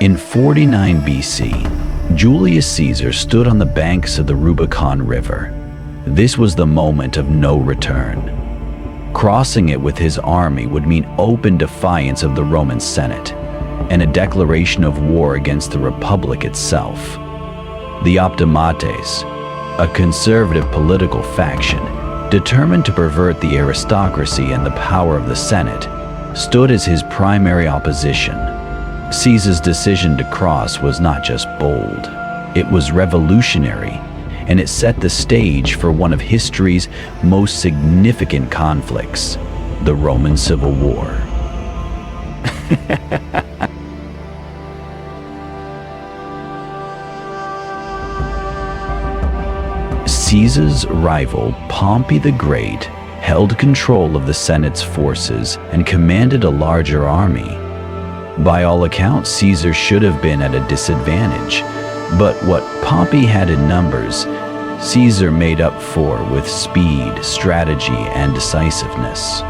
In 49 BC, Julius Caesar stood on the banks of the Rubicon River. This was the moment of no return. Crossing it with his army would mean open defiance of the Roman Senate and a declaration of war against the Republic itself. The Optimates, a conservative political faction determined to pervert the aristocracy and the power of the Senate, stood as his primary opposition. Caesar's decision to cross was not just bold, it was revolutionary, and it set the stage for one of history's most significant conflicts, the Roman Civil War. Caesar's rival, Pompey the Great, held control of the Senate's forces and commanded a larger army. By all accounts, Caesar should have been at a disadvantage, but what Pompey had in numbers, Caesar made up for with speed, strategy, and decisiveness.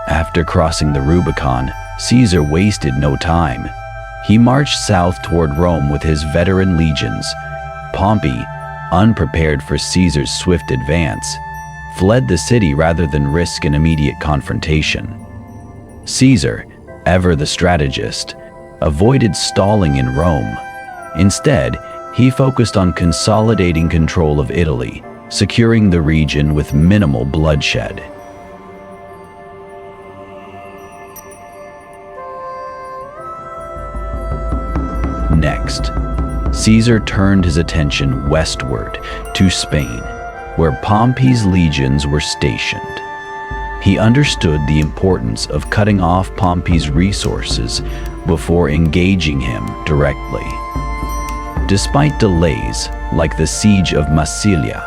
After crossing the Rubicon, Caesar wasted no time. He marched south toward Rome with his veteran legions. Pompey, unprepared for Caesar's swift advance, fled the city rather than risk an immediate confrontation. Caesar, ever the strategist, avoided stalling in Rome. Instead, he focused on consolidating control of Italy, securing the region with minimal bloodshed. Next, Caesar turned his attention westward to Spain, where Pompey's legions were stationed. He understood the importance of cutting off Pompey's resources before engaging him directly. Despite delays like the siege of Massilia,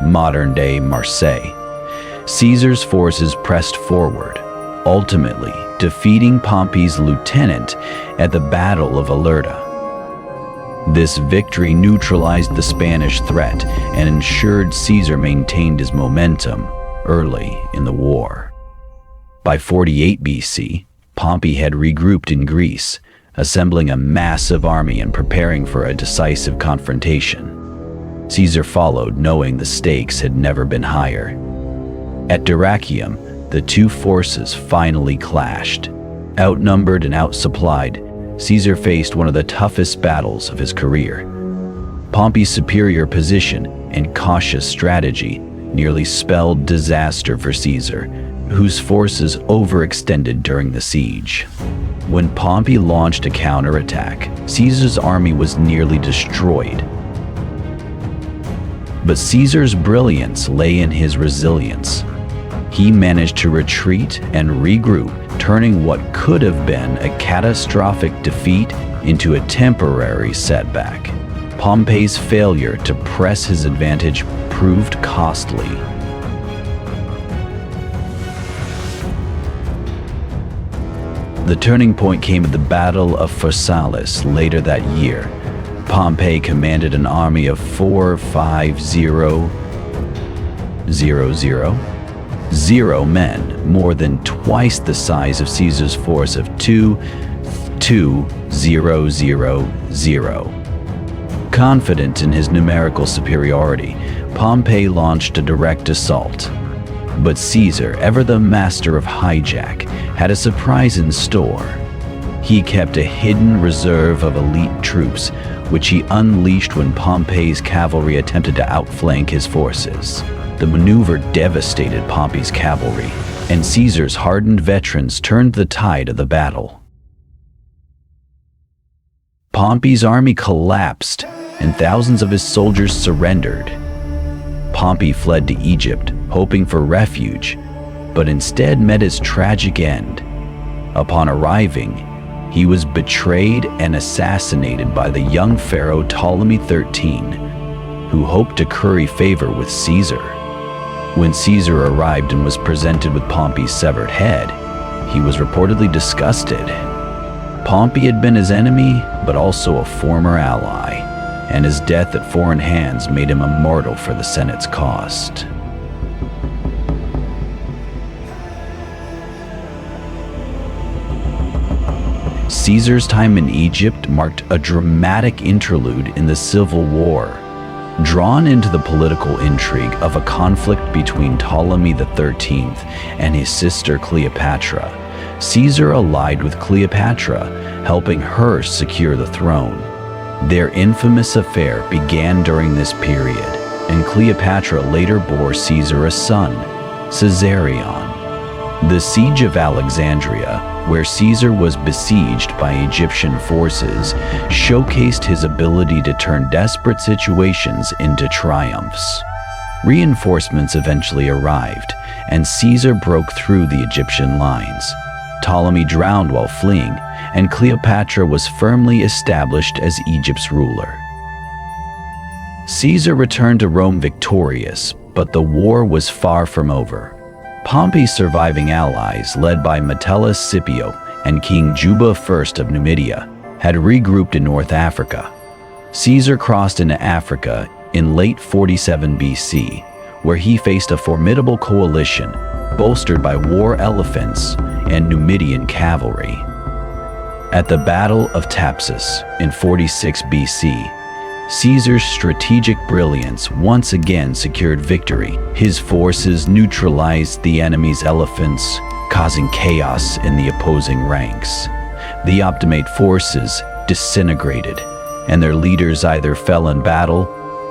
modern-day Marseille, Caesar's forces pressed forward, ultimately defeating Pompey's lieutenant at the Battle of Munda. This victory neutralized the Spanish threat and ensured Caesar maintained his momentum early in the war. By 48 BC, Pompey had regrouped in Greece, assembling a massive army and preparing for a decisive confrontation. Caesar followed, knowing the stakes had never been higher. At Dyrrhachium, the two forces finally clashed. Outnumbered and outsupplied, Caesar faced one of the toughest battles of his career. Pompey's superior position and cautious strategy nearly spelled disaster for Caesar, whose forces overextended during the siege. When Pompey launched a counterattack, Caesar's army was nearly destroyed. But Caesar's brilliance lay in his resilience. He managed to retreat and regroup, turning what could have been a catastrophic defeat into a temporary setback. Pompey's failure to press his advantage proved costly. The turning point came at the Battle of Pharsalus later that year. Pompey commanded an army of 450,000 men, more than twice the size of Caesar's force of 2,2,000. Confident in his numerical superiority, Pompey launched a direct assault. But Caesar, ever the master of hijack, had a surprise in store. He kept a hidden reserve of elite troops, which he unleashed when Pompey's cavalry attempted to outflank his forces. The maneuver devastated Pompey's cavalry, and Caesar's hardened veterans turned the tide of the battle. Pompey's army collapsed, and thousands of his soldiers surrendered. Pompey fled to Egypt, hoping for refuge, but instead met his tragic end. Upon arriving, he was betrayed and assassinated by the young pharaoh Ptolemy XIII, who hoped to curry favor with Caesar. When Caesar arrived and was presented with Pompey's severed head, he was reportedly disgusted. Pompey had been his enemy, but also a former ally, and his death at foreign hands made him immortal for the Senate's cost. Caesar's time in Egypt marked a dramatic interlude in the civil war. Drawn into the political intrigue of a conflict between Ptolemy XIII and his sister Cleopatra, Caesar allied with Cleopatra, helping her secure the throne. Their infamous affair began during this period, and Cleopatra later bore Caesar a son, Caesarion. The Siege of Alexandria, where Caesar was besieged by Egyptian forces, showcased his ability to turn desperate situations into triumphs. Reinforcements eventually arrived, and Caesar broke through the Egyptian lines. Ptolemy drowned while fleeing, and Cleopatra was firmly established as Egypt's ruler. Caesar returned to Rome victorious, but the war was far from over. Pompey's surviving allies, led by Metellus Scipio and King Juba I of Numidia, had regrouped in North Africa. Caesar crossed into Africa in late 47 BC, where he faced a formidable coalition bolstered by war elephants and Numidian cavalry. At the Battle of Thapsus in 46 BC, Caesar's strategic brilliance once again secured victory. His forces neutralized the enemy's elephants, causing chaos in the opposing ranks. The Optimate forces disintegrated, and their leaders either fell in battle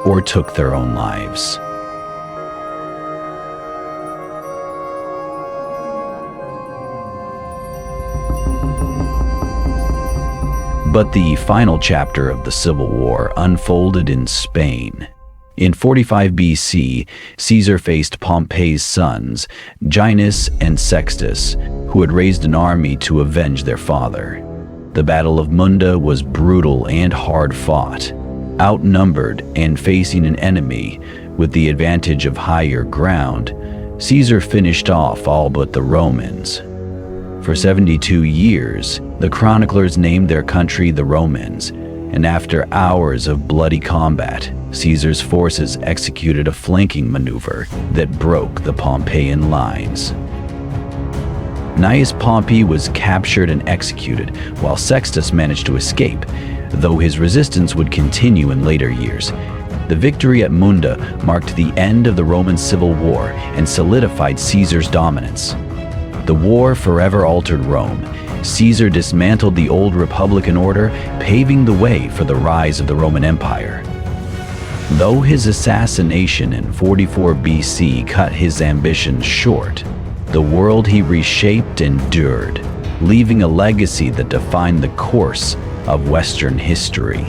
or took their own lives. But the final chapter of the Civil War unfolded in Spain. In 45 BC, Caesar faced Pompey's sons, Gaius and Sextus, who had raised an army to avenge their father. The Battle of Munda was brutal and hard-fought. Outnumbered and facing an enemy with the advantage of higher ground, Caesar finished off all but the Romans. For 72 years, the chroniclers named their country the Romans, and after hours of bloody combat, Caesar's forces executed a flanking maneuver that broke the Pompeian lines. Gnaeus Pompey was captured and executed, while Sextus managed to escape, though his resistance would continue in later years. The victory at Munda marked the end of the Roman Civil War and solidified Caesar's dominance. The war forever altered Rome. Caesar dismantled the old Republican order, paving the way for the rise of the Roman Empire. Though his assassination in 44 BC cut his ambitions short, the world he reshaped endured, leaving a legacy that defined the course of Western history.